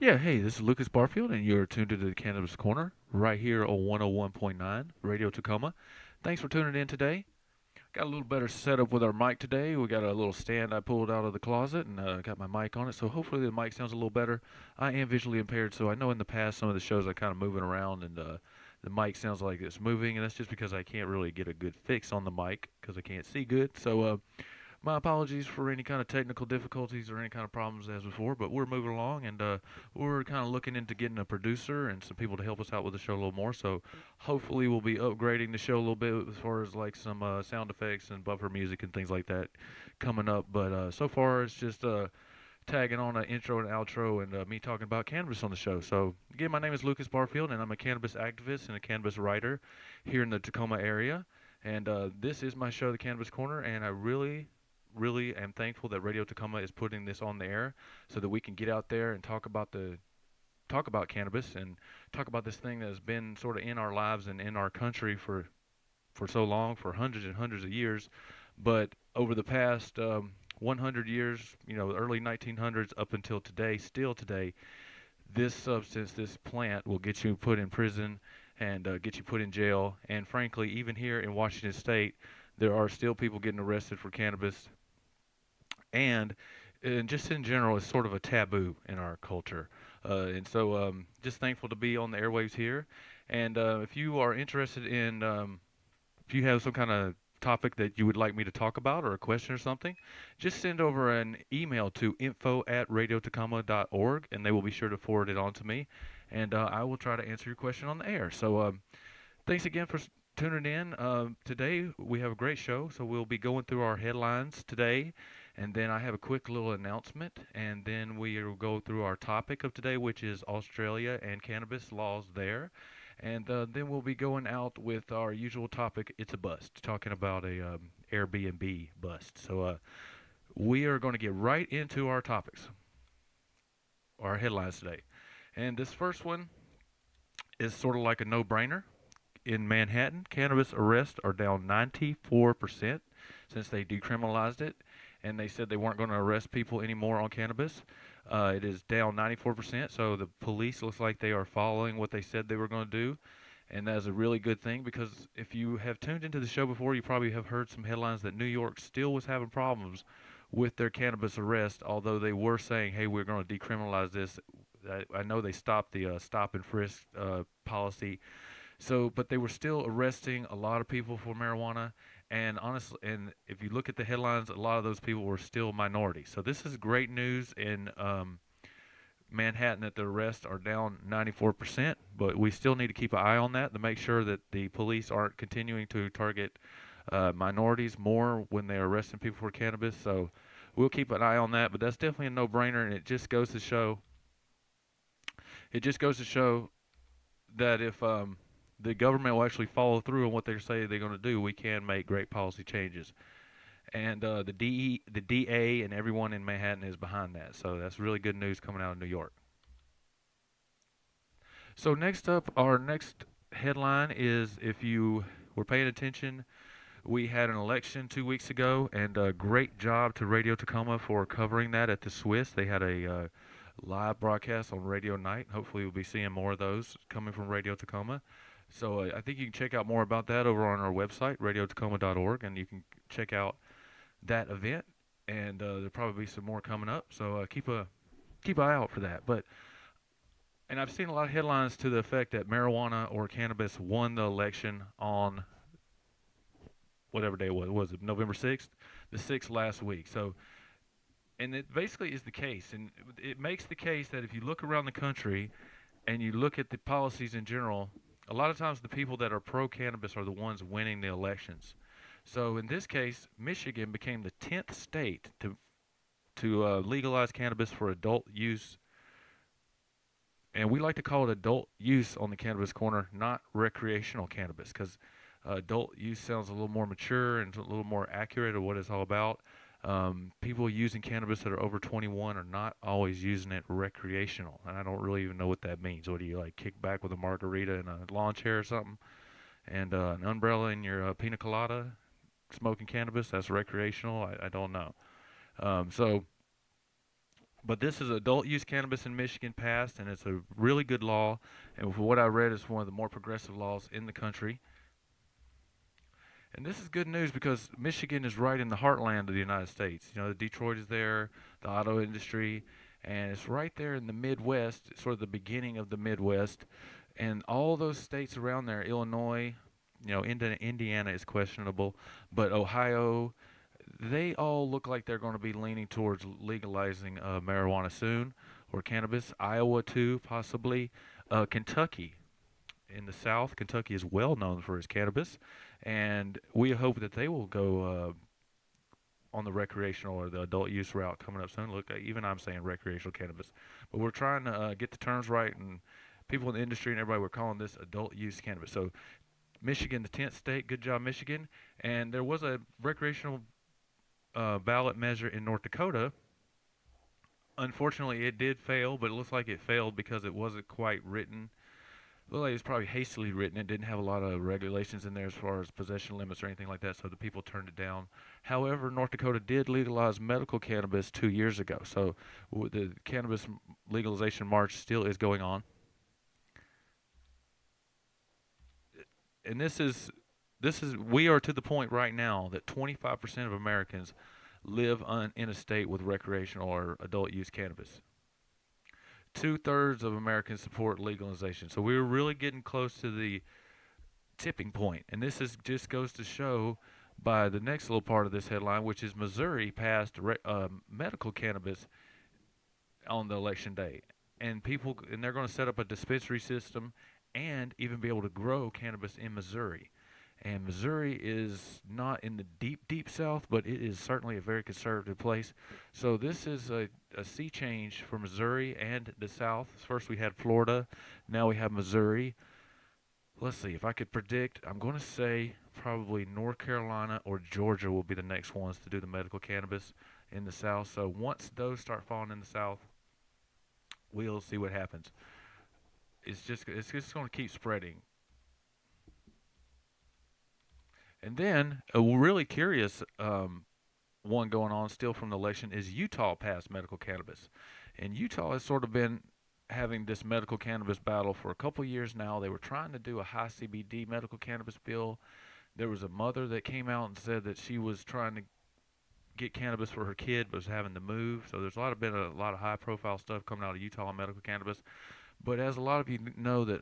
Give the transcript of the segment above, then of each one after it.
Yeah, hey, this is Lucas Barfield, and you're tuned into the Cannabis Corner right here on 101.9 Radio Tacoma. Thanks for tuning in today. Got a little better setup with our mic today. We got a little stand I pulled out of the closet and got my mic on it, so hopefully the mic sounds a little better. I am visually impaired, so I know in the past some of the shows I kind of moving around and the mic sounds like it's moving, and that's just because I can't really get a good fix on the mic because I can't see good. So my apologies for any kind of technical difficulties or any kind of problems as before, but we're moving along and we're kind of looking into getting a producer and some people to help us out with the show a little more. So hopefully we'll be upgrading the show a little bit as far as like some sound effects and buffer music and things like that coming up. But so far it's just tagging on an intro and outro and me talking about cannabis on the show. So again, my name is Lucas Barfield and I'm a cannabis activist and a cannabis writer here in the Tacoma area. And this is my show, The Cannabis Corner, and I really am thankful that Radio Tacoma is putting this on the air so that we can get out there and talk about cannabis and talk about this thing that has been sort of in our lives and in our country for so long, for hundreds and hundreds of years. But over the past 100 years, the early 1900s up until today, still today, this substance, this plant will get you put in prison and get you put in jail. And frankly, even here in Washington State, there are still people getting arrested for cannabis and just in general, it's sort of a taboo in our culture. And so, just thankful to be on the airwaves here. And if you are interested in, if you have some kind of topic that you would like me to talk about or a question or something, just send over an email to info@radiotacoma.org and they will be sure to forward it on to me. And I will try to answer your question on the air. So, thanks again for tuning in. Today we have a great show, so we'll be going through our headlines today, and then I have a quick little announcement, and then we will go through our topic of today, which is Australia and cannabis laws there, and then we'll be going out with our usual topic. It's a bust, talking about a Airbnb bust. So we are going to get right into our topics, our headlines today, and this first one is sort of like a no-brainer in Manhattan, cannabis arrests are down 94% since they decriminalized it, and they said they weren't going to arrest people anymore on cannabis. It is down 94%, so the police looks like they are following what they said they were going to do, and that is a really good thing because if you have tuned into the show before, you probably have heard some headlines that New York still was having problems with their cannabis arrest, although they were saying, hey, we're going to decriminalize this. I know they stopped the stop and frisk policy, so, but they were still arresting a lot of people for marijuana. And honestly, and if you look at the headlines, a lot of those people were still minorities. So this is great news in Manhattan that the arrests are down 94%. But we still need to keep an eye on that to make sure that the police aren't continuing to target minorities more when they're arresting people for cannabis. So we'll keep an eye on that. But that's definitely a no-brainer, and it just goes to show that if the government will actually follow through on what they say they're going to do, we can make great policy changes. And the DA, and everyone in Manhattan is behind that. So that's really good news coming out of New York. So next up, our next headline is if you were paying attention, we had an election 2 weeks ago, and a great job to Radio Tacoma for covering that at the Swiss. They had a live broadcast on Radio Night. Hopefully, we'll be seeing more of those coming from Radio Tacoma. So I think you can check out more about that over on our website, radiotacoma.org, and you can check out that event. And there'll probably be some more coming up. So keep an eye out for that. But and I've seen a lot of headlines to the effect that marijuana or cannabis won the election on whatever day it was it November 6th, the 6th last week. So and it basically is the case, and it makes the case that if you look around the country and you look at the policies in general, a lot of times the people that are pro cannabis are the ones winning the elections. So in this case, Michigan became the 10th state to legalize cannabis for adult use, and we like to call it adult use on the Cannabis Corner, not recreational cannabis, because adult use sounds a little more mature and a little more accurate of what it's all about. People using cannabis that are over 21 are not always using it recreational, and I don't really even know what that means. What do you like, kick back with a margarita and a lawn chair or something, and an umbrella in your pina colada, smoking cannabis? That's recreational. I don't know. So But this is adult use cannabis in Michigan passed, and it's a really good law. And for what I read, it's one of the more progressive laws in the country. And this is good news because Michigan is right in the heartland of the United States. You know, Detroit is there, the auto industry, and it's right there in the Midwest, sort of the beginning of the Midwest. And all those states around there, Illinois, Indiana is questionable, but Ohio, they all look like they're going to be leaning towards legalizing marijuana soon, or cannabis. Iowa too, possibly. Kentucky, in the South, Kentucky is well known for its cannabis, and we hope that they will go on the recreational or the adult use route coming up soon. Look, even I'm saying recreational cannabis, but we're trying to get the terms right, and people in the industry and everybody, we're calling this adult use cannabis. So Michigan, the 10th state, good job, Michigan. And there was a recreational ballot measure in North Dakota. Unfortunately, it did fail, but it looks like it failed because it wasn't quite written. Looked like it was probably hastily written. It didn't have a lot of regulations in there as far as possession limits or anything like that, so the people turned it down. However, North Dakota did legalize medical cannabis 2 years ago, so the cannabis legalization march still is going on. And we are to the point right now that 25% of Americans live in a state with recreational or adult use cannabis. 2/3 of Americans support legalization. So we're really getting close to the tipping point. And this is just goes to show by the next little part of this headline, which is Missouri passed medical cannabis on the election day. And they're going to set up a dispensary system and even be able to grow cannabis in Missouri. And Missouri is not in the deep, deep South, but it is certainly a very conservative place. So this is a sea change for Missouri and the South. First we had Florida, now we have Missouri. Let's see, if I could predict, I'm going to say probably North Carolina or Georgia will be the next ones to do the medical cannabis in the South. So once those start falling in the South, we'll see what happens. It's just going to keep spreading. And then a really curious one going on still from the election is Utah passed medical cannabis. And Utah has sort of been having this medical cannabis battle for a couple years now. They were trying to do a high CBD medical cannabis bill. There was a mother that came out and said that she was trying to get cannabis for her kid but was having to move. So there's been a lot of high profile stuff coming out of Utah on medical cannabis. But as a lot of you know, that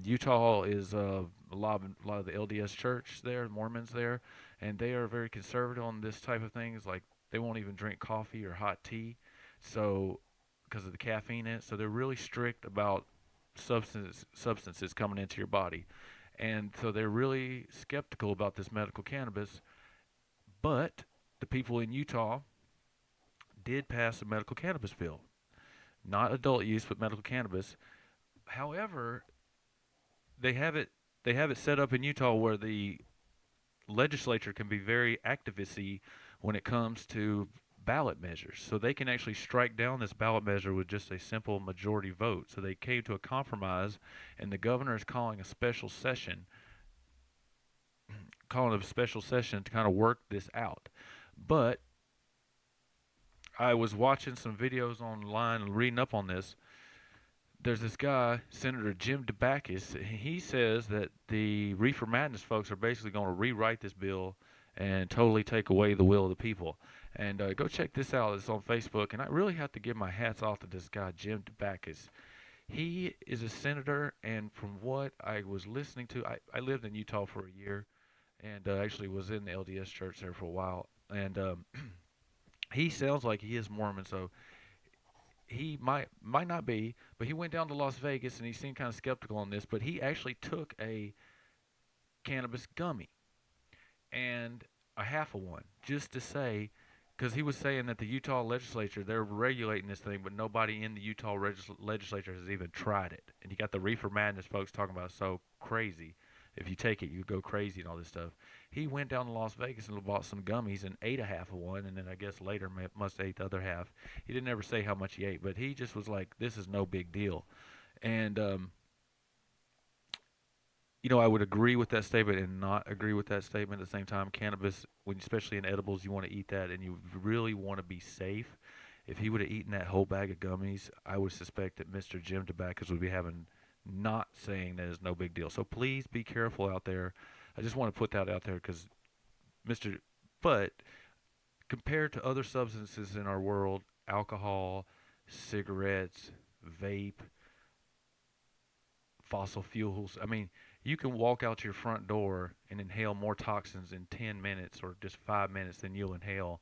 Utah is a lot of the LDS church there, Mormons there, and they are very conservative on this type of things. Like they won't even drink coffee or hot tea, so because of the caffeine in it. So they're really strict about substances coming into your body, and so they're really skeptical about this medical cannabis. But the people in Utah did pass a medical cannabis bill, not adult use, but medical cannabis. However, they have it set up in Utah where the legislature can be very activisty when it comes to ballot measures. So they can actually strike down this ballot measure with just a simple majority vote. So they came to a compromise, and the governor is calling a special session to kind of work this out. But I was watching some videos online and reading up on this. There's this guy, Senator Jim DeBacchus. He says that the Reefer Madness folks are basically going to rewrite this bill and totally take away the will of the people. And go check this out. It's on Facebook. And I really have to give my hats off to this guy, Jim DeBacchus. He is a senator, and from what I was listening to, I lived in Utah for a year and actually was in the LDS church there for a while. And he sounds like he is Mormon, so he might not be, but he went down to Las Vegas and he seemed kind of skeptical on this, but he actually took a cannabis gummy and a half of one just to say, because he was saying that the Utah legislature, they're regulating this thing, but nobody in the Utah legislature has even tried it. And you got the Reefer Madness folks talking about so crazy. If you take it, you go crazy and all this stuff. He went down to Las Vegas and bought some gummies and ate a half of one, and then I guess later must have ate the other half. He didn't ever say how much he ate, but he just was like, this is no big deal. And, I would agree with that statement and not agree with that statement at the same time. Cannabis, especially in edibles, you want to eat that and you really want to be safe. if he would have eaten that whole bag of gummies, I would suspect that Mr. Jim Tobacco would be having not saying that it's no big deal. So please be careful out there. I just want to put that out there because Mr. But compared to other substances in our world, alcohol, cigarettes, vape, fossil fuels, I mean, you can walk out your front door and inhale more toxins in 10 minutes or just 5 minutes than you'll inhale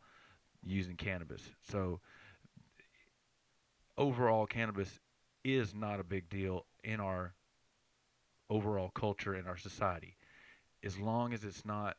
using cannabis. So overall, cannabis is not a big deal in our overall culture in our society, as long as it's not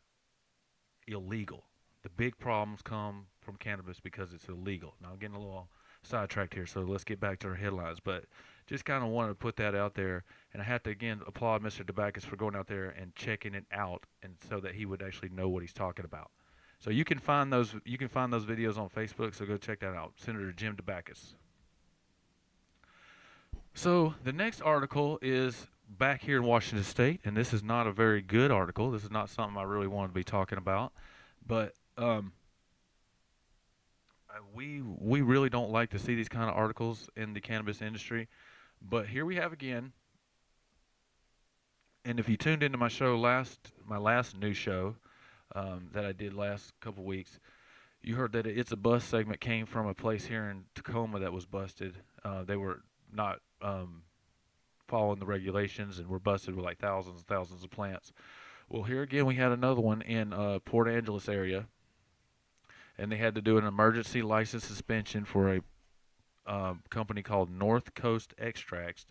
illegal. The big problems come from cannabis because it's illegal. Now, I'm getting a little sidetracked here, so let's get back to our headlines. But just kind of wanted to put that out there, and I have to again applaud Mr. Debakis for going out there and checking it out, and so that he would actually know what he's talking about. So you can find those videos on Facebook. So go check that out, Senator Jim Debakis. So the next article is back here in Washington State, and this is not a very good article. This is not something I really wanted to be talking about, but we really don't like to see these kind of articles in the cannabis industry. But here we have again, and if you tuned into my last news show that I did last couple weeks, you heard that It's a Bust segment came from a place here in Tacoma that was busted. They were not following the regulations and were busted with like thousands and thousands of plants. Well, here again we had another one in Port Angeles area, and they had to do an emergency license suspension for a company called North Coast Extracts.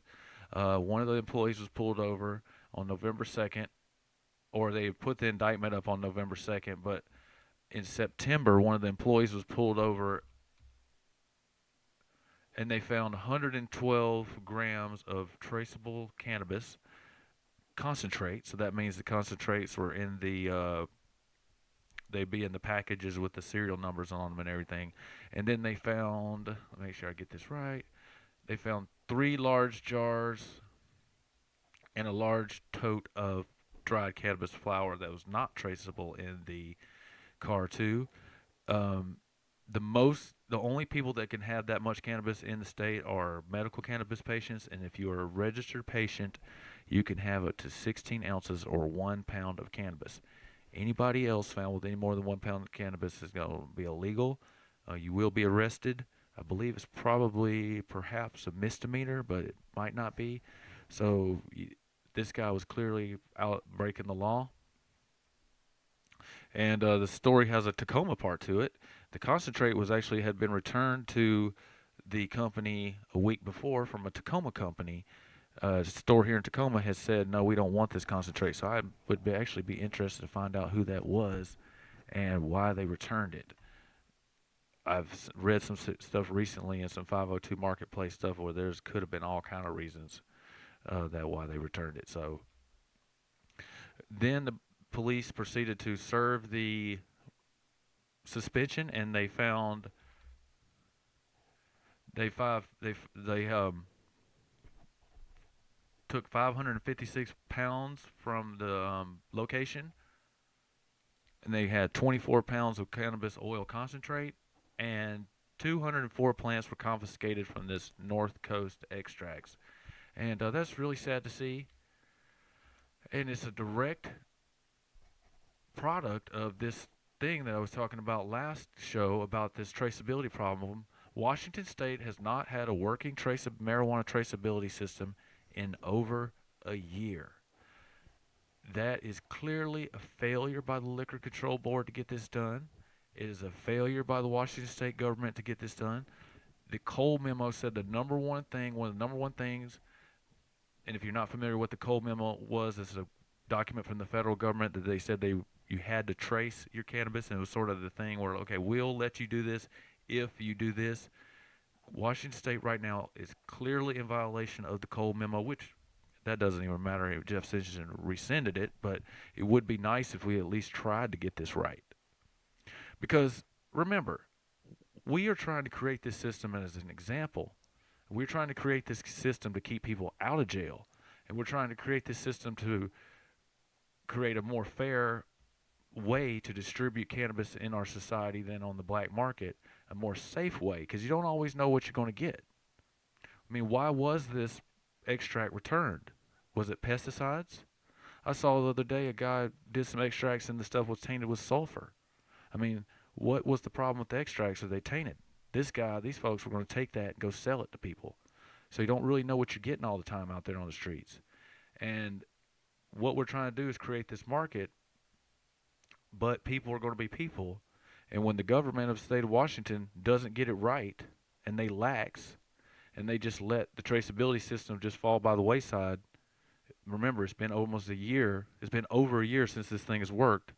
One of the employees was pulled over on November 2nd, or they put the indictment up on November 2nd, but in September, one of the employees was pulled over, and they found 112 grams of traceable cannabis concentrate. So that means the concentrates were in the they'd be in the packages with the serial numbers on them and everything. And then they found, let me make sure I get this right, they found 3 large jars and a large tote of dried cannabis flower that was not traceable in the car too. The only people that can have that much cannabis in the state are medical cannabis patients, and if you are a registered patient, you can have up to 16 ounces or 1 pound of cannabis. Anybody else found with any more than 1 pound of cannabis is going to be illegal. You will be arrested. I believe it's perhaps a misdemeanor, but it might not be. So this guy was clearly out breaking the law. And the story has a Tacoma part to it. The concentrate had been returned to the company a week before from a Tacoma company. Store here in Tacoma has said, no, we don't want this concentrate. So I would actually be interested to find out who that was and why they returned it. I've read some stuff recently in some 502 marketplace stuff where there's could have been all kind of reasons that why they returned it. So then the police proceeded to serve the suspension, and they found they took 556 pounds from the location, and they had 24 pounds of cannabis oil concentrate, and 204 plants were confiscated from this North Coast Extracts. And that's really sad to see, and it's a direct product of this thing that I was talking about last show about this traceability problem. Washington State has not had a working marijuana traceability system in over a year. That is clearly a failure by the Liquor Control Board to get this done. It is a failure by the Washington State government to get this done. The Cole memo said one of the number one things, and if you're not familiar with what the Cole memo was, it's a document from the federal government that they said you had to trace your cannabis, and it was sort of the thing where, okay, we'll let you do this if you do this. Washington State right now is clearly in violation of the Cole memo, which that doesn't even matter if Jeff Sessions rescinded it, but it would be nice if we at least tried to get this right. Because remember, we are trying to create this system as an example. We're trying to create this system to keep people out of jail, and we're trying to create this system to create a more fair way to distribute cannabis in our society than on the black market. a more safe way, because you don't always know what you're going to get. I mean, why was this extract returned? Was it pesticides? I saw the other day a guy did some extracts and the stuff was tainted with sulfur. I mean, what was the problem with the extracts? Are they tainted? These folks were going to take that and go sell it to people. So you don't really know what you're getting all the time out there on the streets. And what we're trying to do is create this market, but people are going to be people. And when the government of the state of Washington doesn't get it right and they lax and they just let the traceability system just fall by the wayside, remember, it's been almost a year. It's been over a year since this thing has worked.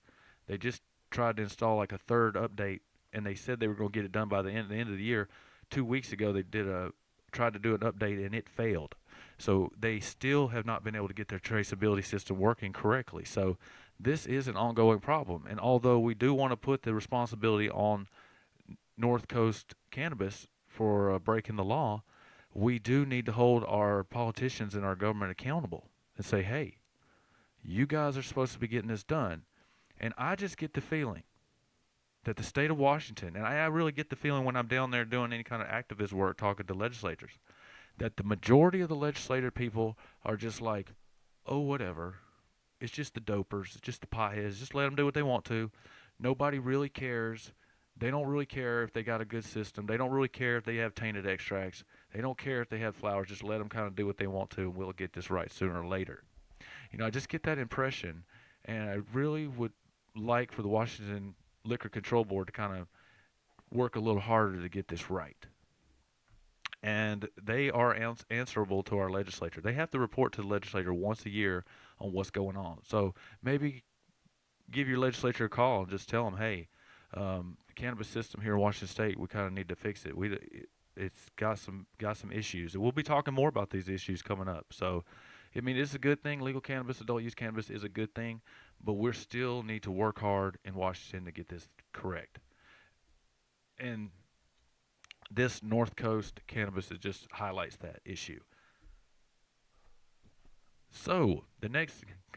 They just tried to install like a third update, and they said they were going to get it done by the end of the year. 2 weeks ago, they tried to do an update, and it failed. So they still have not been able to get their traceability system working correctly. So this is an ongoing problem. And although we do want to put the responsibility on North Coast Cannabis for breaking the law, we do need to hold our politicians and our government accountable and say, hey, you guys are supposed to be getting this done. And I just get the feeling that the state of Washington, and I really get the feeling when I'm down there doing any kind of activist work, talking to legislators, that the majority of the legislative people are just like, oh, whatever. It's just the dopers. It's just the potheads. Just let them do what they want to. Nobody really cares. They don't really care if they got a good system. They don't really care if they have tainted extracts. They don't care if they have flowers. Just let them kind of do what they want to, and we'll get this right sooner or later. I just get that impression, and I really would like for the Washington Liquor Control Board to kind of work a little harder to get this right. And they are answerable to our legislature. They have to report to the legislature once a year on what's going on. So maybe give your legislature a call and just tell them, hey, the cannabis system here in Washington State, we kind of need to fix it. It's got some issues. And we'll be talking more about these issues coming up. So, I mean, it's a good thing. Legal cannabis, adult use cannabis is a good thing, but we still need to work hard in Washington to get this correct. And this North Coast cannabis just highlights that issue. So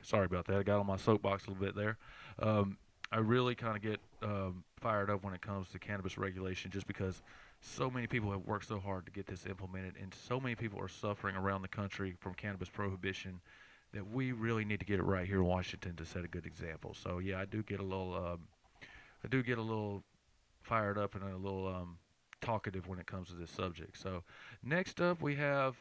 sorry about that. I got on my soapbox a little bit there. I really kind of get fired up when it comes to cannabis regulation, just because so many people have worked so hard to get this implemented, and so many people are suffering around the country from cannabis prohibition, that we really need to get it right here in Washington to set a good example. So yeah, I do get a little fired up and a little talkative when it comes to this subject. So next up we have,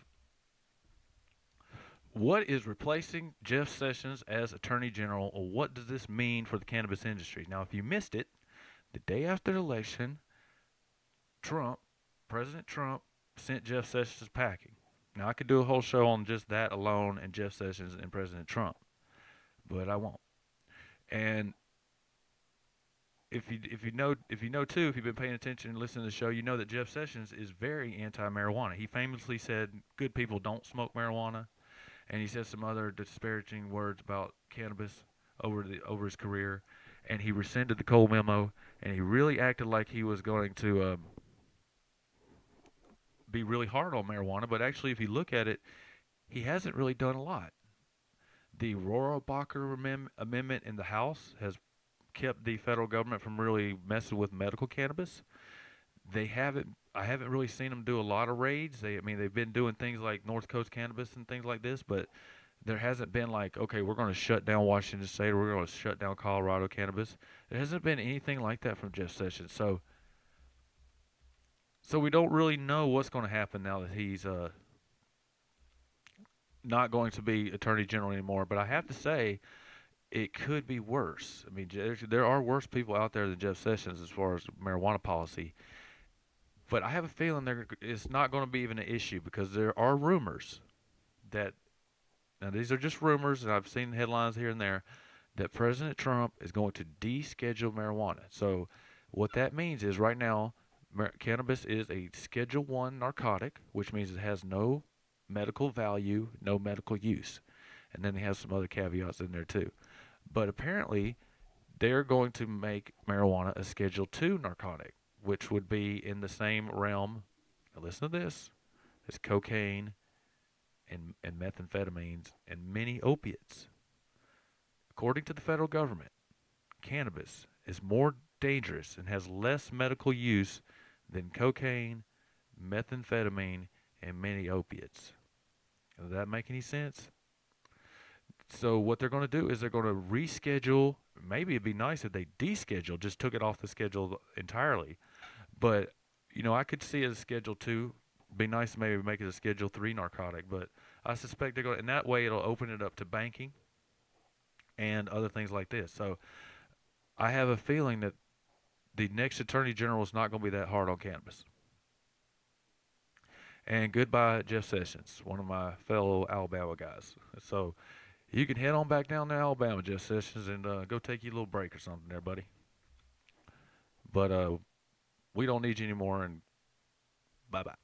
what is replacing Jeff Sessions as Attorney General, or what does this mean for the cannabis industry? Now, if you missed it, the day after the election, President Trump sent Jeff Sessions packing. Now, I could do a whole show on just that alone and Jeff Sessions and President Trump, but I won't. And if you know too, if you've been paying attention and listening to the show, you know that Jeff Sessions is very anti-marijuana. He famously said, "Good people don't smoke marijuana," and he said some other disparaging words about cannabis over his career. And he rescinded the Cole memo, and he really acted like he was going to be really hard on marijuana. But actually, if you look at it, he hasn't really done a lot. The Rohrabacher amendment in the House has kept the federal government from really messing with medical cannabis. I haven't really seen them do a lot of raids. They've been doing things like North Coast Cannabis and things like this, but there hasn't been like, okay, we're going to shut down Washington State, or we're going to shut down Colorado cannabis. There hasn't been anything like that from Jeff Sessions. So we don't really know what's going to happen now that he's not going to be Attorney General anymore. But I have to say, it could be worse. I mean, there are worse people out there than Jeff Sessions as far as marijuana policy. But I have a feeling it's not going to be even an issue, because there are rumors that, now these are just rumors, and I've seen headlines here and there, that President Trump is going to deschedule marijuana. So what that means is, right now, cannabis is a Schedule 1 narcotic, which means it has no medical value, no medical use. And then they have some other caveats in there too. But apparently, they're going to make marijuana a Schedule 2 narcotic, which would be in the same realm, now listen to this, as cocaine and methamphetamines and many opiates. According to the federal government, cannabis is more dangerous and has less medical use than cocaine, methamphetamine, and many opiates. Does that make any sense? So what they're going to do is they're going to reschedule. Maybe it'd be nice if they descheduled, just took it off the schedule entirely. But I could see it as Schedule 2. Be nice to maybe make it a Schedule 3 narcotic, but I suspect they're going. In that way, it'll open it up to banking and other things like this. So I have a feeling that the next Attorney General is not going to be that hard on cannabis. And goodbye, Jeff Sessions, one of my fellow Alabama guys. So you can head on back down to Alabama, Jeff Sessions, and go take you a little break or something there, buddy. But we don't need you anymore, and bye-bye.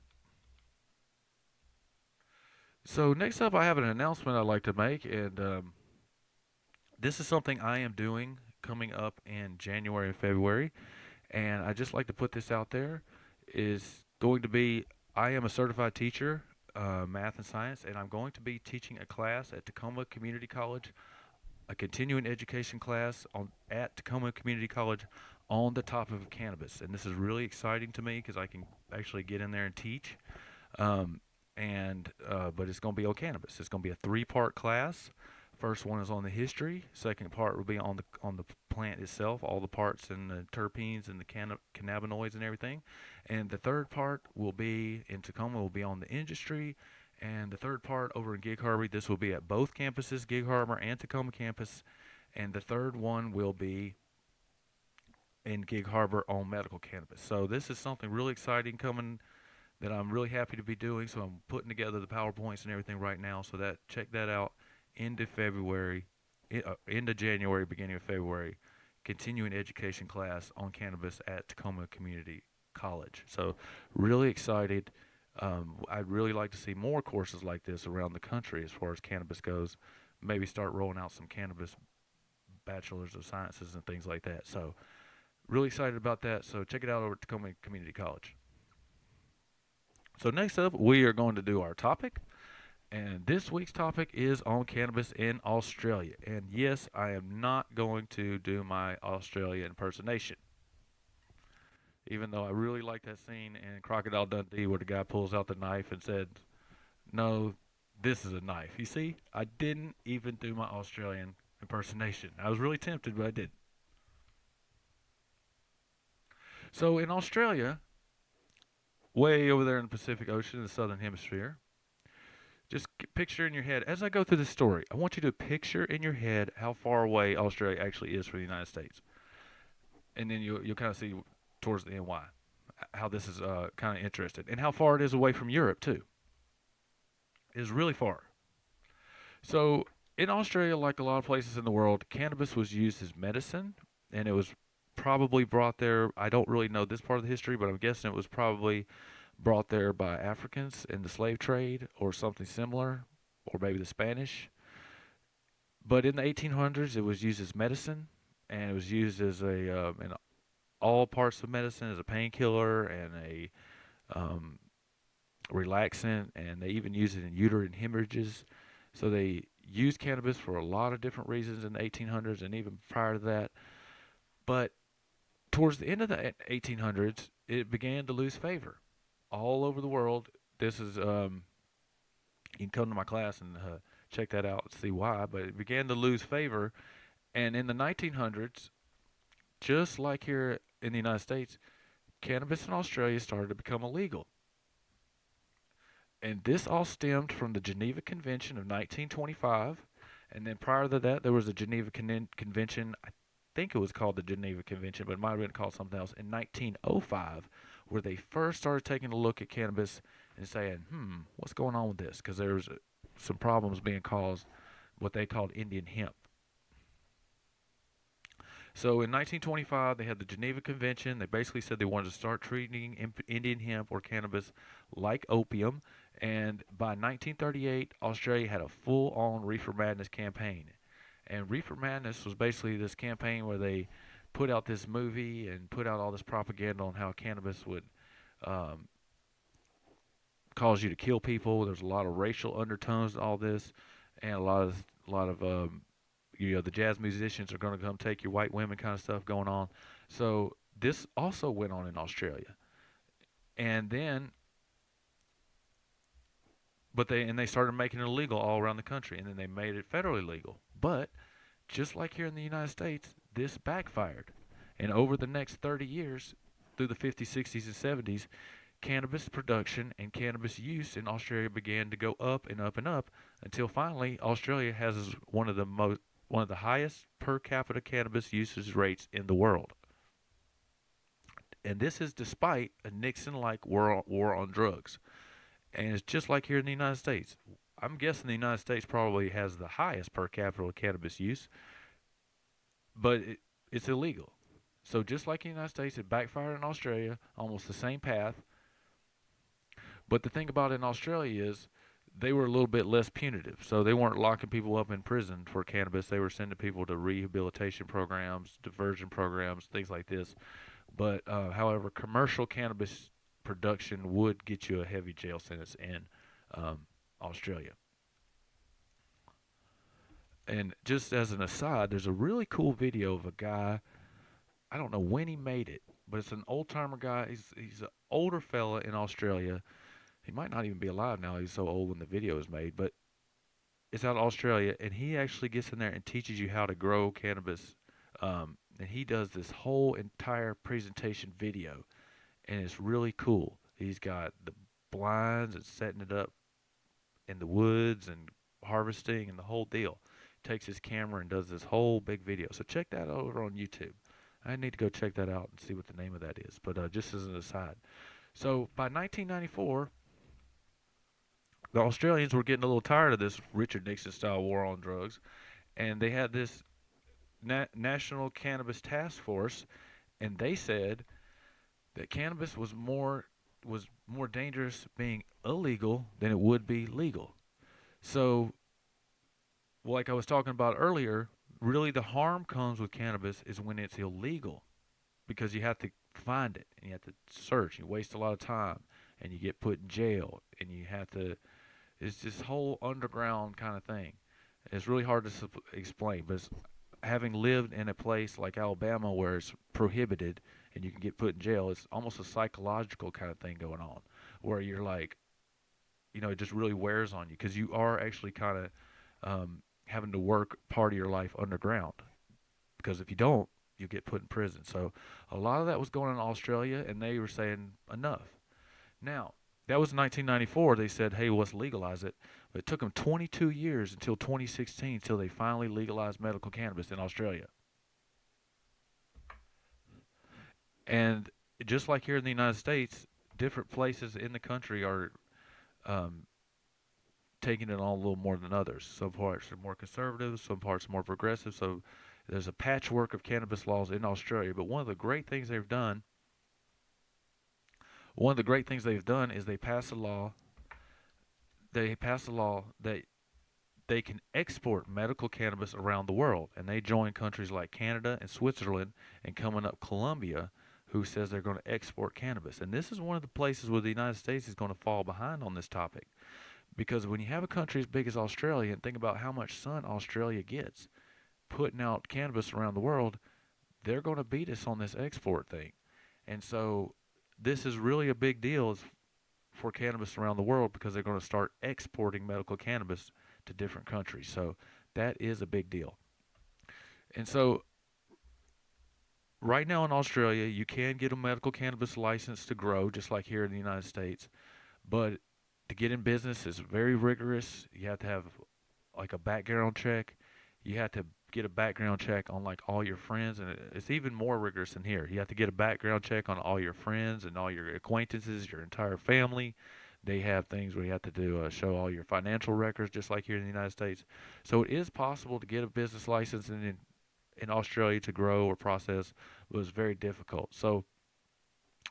So next up, I have an announcement I'd like to make, and this is something I am doing coming up in January and February, and I just like to put this out there. Is going to be I am a certified teacher, math and science, and I'm going to be teaching a class at Tacoma Community College, a continuing education class at Tacoma Community College on the topic of cannabis. And this is really exciting to me because I can actually get in there and teach. But it's going to be on cannabis. It's going to be a 3-part class. First one is on the history. Second part will be on the plant itself, all the parts and the terpenes and the cannabinoids and everything. And the third part will be in Tacoma will be on the industry. And the third part over in Gig Harbor, this will be at both campuses, Gig Harbor and Tacoma campus. And the third one will be in Gig Harbor on medical cannabis. So this is something really exciting coming that I'm really happy to be doing. So I'm putting together the PowerPoints and everything right now. So check that out. Into January, beginning of February, continuing education class on cannabis at Tacoma Community College. So really excited. I'd really like to see more courses like this around the country as far as cannabis goes. Maybe start rolling out some cannabis bachelors of sciences and things like that. So really excited about that. So check it out over at Tacoma Community College. So next up, we are going to do our topic. And this week's topic is on cannabis in Australia. And yes, I am not going to do my Australia impersonation. Even though I really like that scene in Crocodile Dundee where the guy pulls out the knife and said, "No, this is a knife." You see, I didn't even do my Australian impersonation. I was really tempted, but I didn't. So in Australia, way over there in the Pacific Ocean, in the southern hemisphere, just picture in your head, as I go through this story, I want you to picture in your head how far away Australia actually is from the United States. And then you'll kind of see towards the end why, how this is kind of interesting, and how far it is away from Europe, too. It is really far. So in Australia, like a lot of places in the world, cannabis was used as medicine, and it was probably brought there. I don't really know this part of the history, but I'm guessing it was probably brought there by Africans in the slave trade or something similar, or maybe the Spanish. But in the 1800s, it was used as medicine, and it was used as in all parts of medicine as a painkiller and a relaxant, and they even used it in uterine hemorrhages. So they used cannabis for a lot of different reasons in the 1800s and even prior to that. But towards the end of the 1800s, it began to lose favor all over the world. This is you can come to my class and check that out and see why. But it began to lose favor, and in the 1900s, just like here in the United States, cannabis in Australia started to become illegal. And this all stemmed from the Geneva Convention of 1925, and then prior to that, there was a Geneva Convention. I think it was called the Geneva Convention, but it might have been called something else in 1905, where they first started taking a look at cannabis and saying, what's going on with this? Because there was some problems being caused, what they called Indian hemp. So in 1925, they had the Geneva Convention. They basically said they wanted to start treating Indian hemp or cannabis like opium. And by 1938, Australia had a full-on Reefer Madness campaign. And Reefer Madness was basically this campaign where they put out this movie and put out all this propaganda on how cannabis would cause you to kill people. There's a lot of racial undertones to all this, and a lot of the jazz musicians are going to come take your white women kind of stuff going on. So this also went on in Australia. And then, they started making it illegal all around the country, and then they made it federally legal. But just like here in the United States, this backfired. And over the next 30 years, through the 50s, 60s, and 70s, cannabis production and cannabis use in Australia began to go up and up and up until finally Australia has one of the highest per capita cannabis usage rates in the world. And this is despite a Nixon-like war on drugs. And it's just like here in the United States. I'm guessing the United States probably has the highest per capita cannabis use, but it's illegal. So just like in the United States, it backfired in Australia, almost the same path. But the thing about it in Australia is they were a little bit less punitive. So they weren't locking people up in prison for cannabis. They were sending people to rehabilitation programs, diversion programs, things like this. But however, commercial cannabis production would get you a heavy jail sentence in Australia. And just as an aside, there's a really cool video of a guy. I don't know when he made it, but it's an old timer guy. He's an older fella in Australia. He might not even be alive now. He's so old when the video is made, but it's out of Australia, and he actually gets in there and teaches you how to grow cannabis. And he does this whole entire presentation video, and it's really cool. He's got the blinds and setting it up in the woods and harvesting and the whole deal. Takes his camera and does this whole big video. So check that out over on YouTube. I need to go check that out and see what the name of that is. But just as an aside. So by 1994, the Australians were getting a little tired of this Richard Nixon style war on drugs, and they had this National Cannabis Task Force, and they said that cannabis was more dangerous being illegal than it would be legal. So, like I was talking about earlier, really the harm comes with cannabis is when it's illegal, because you have to find it and you have to search. You waste a lot of time, and you get put in jail, and you have to. It's this whole underground kind of thing. It's really hard to explain, but having lived in a place like Alabama where it's prohibited and you can get put in jail, it's almost a psychological kind of thing going on, where you're like, it just really wears on you because you are actually kind of having to work part of your life underground, because if you don't, you get put in prison. So a lot of that was going on in Australia, and they were saying enough. Now, that was 1994. They said, hey, let's legalize it. But it took them 22 years until 2016 until they finally legalized medical cannabis in Australia. And just like here in the United States, different places in the country are taking it on a little more than others. Some parts are more conservative, some parts are more progressive. So there's a patchwork of cannabis laws in Australia. But one of the great things they've done is they passed a law. They passed a law that they can export medical cannabis around the world, and they join countries like Canada and Switzerland, and coming up Colombia, who says they're going to export cannabis. And this is one of the places where the United States is going to fall behind on this topic, because when you have a country as big as Australia, and think about how much sun Australia gets putting out cannabis around the world, they're going to beat us on this export thing. And so this is really a big deal for cannabis around the world, because they're going to start exporting medical cannabis to different countries. So that is a big deal. And so right now in Australia, you can get a medical cannabis license to grow, just like here in the United States. But to get in business is very rigorous. You have to have like a background check. You have to get a background check on like all your friends, and it's even more rigorous than here. You have to get a background check on all your friends and all your acquaintances, your entire family. They have things where you have to do show all your financial records, just like here in the United States. So it is possible to get a business license in Australia to grow or process, but it's very difficult. So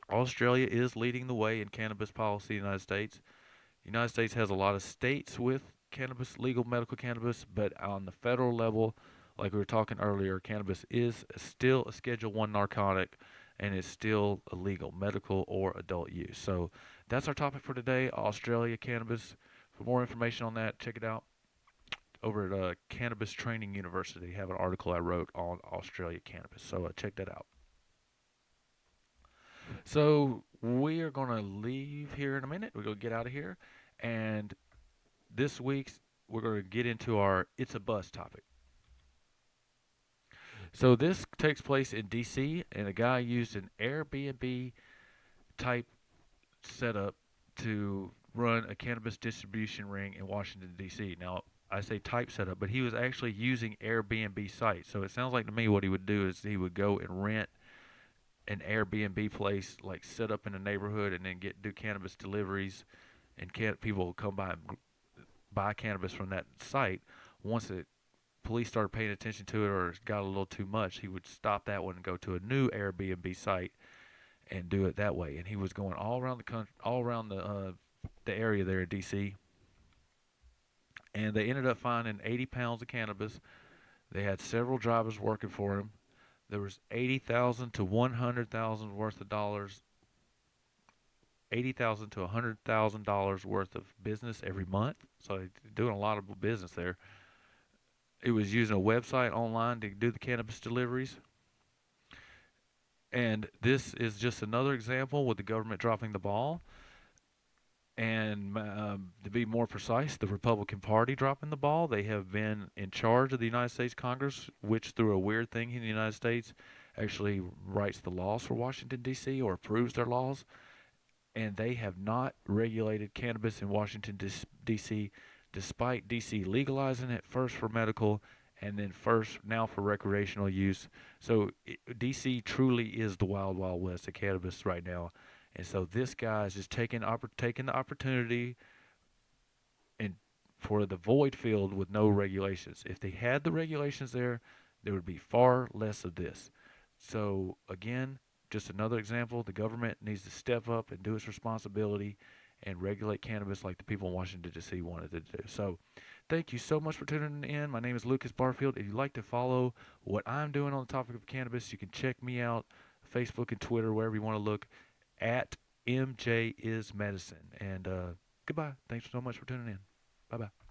Australia is leading the way in cannabis policy in the United States. The United States has a lot of states with cannabis, legal medical cannabis, but on the federal level, like we were talking earlier, cannabis is still a Schedule 1 narcotic, and is still illegal, medical or adult use. So that's our topic for today, Australia cannabis. For more information on that, check it out over at Cannabis Training University. I have an article I wrote on Australia cannabis, so check that out. So we are going to leave here in a minute. We're going to get out of here. And this week's, we're going to get into our It's a Bus topic. So this takes place in D.C., and a guy used an Airbnb type setup to run a cannabis distribution ring in Washington, D.C. Now, I say type setup, but he was actually using Airbnb sites. So it sounds like to me what he would do is he would go and rent an Airbnb place, like set up in a neighborhood, and then do cannabis deliveries, and people will come by and buy cannabis from that site. Once the police started paying attention to it or it got a little too much, he would stop that one and go to a new Airbnb site and do it that way. And he was going all around the country, all around the area there in D.C. And they ended up finding 80 pounds of cannabis. They had several drivers working for him. There was 80,000 to 100,000 worth of dollars, 80,000 to $100,000 worth of business every month. So they're doing a lot of business there. It was using a website online to do the cannabis deliveries. And this is just another example with the government dropping the ball. And to be more precise, the Republican Party dropping the ball. They have been in charge of the United States Congress, which through a weird thing in the United States actually writes the laws for Washington, D.C. or approves their laws. And they have not regulated cannabis in Washington, D.C., despite D.C. legalizing it first for medical and then first now for recreational use. So D.C. truly is the wild, wild west of cannabis right now. And so this guy is just taking the opportunity and for the void field with no regulations. If they had the regulations there would be far less of this. So again, just another example. The government needs to step up and do its responsibility and regulate cannabis like the people in Washington, D.C. wanted to do. So thank you so much for tuning in. My name is Lukas Barfield. If you'd like to follow what I'm doing on the topic of cannabis, you can check me out Facebook and Twitter, wherever you want to look, at MJ is Medicine. And goodbye. Thanks so much for tuning in. Bye bye.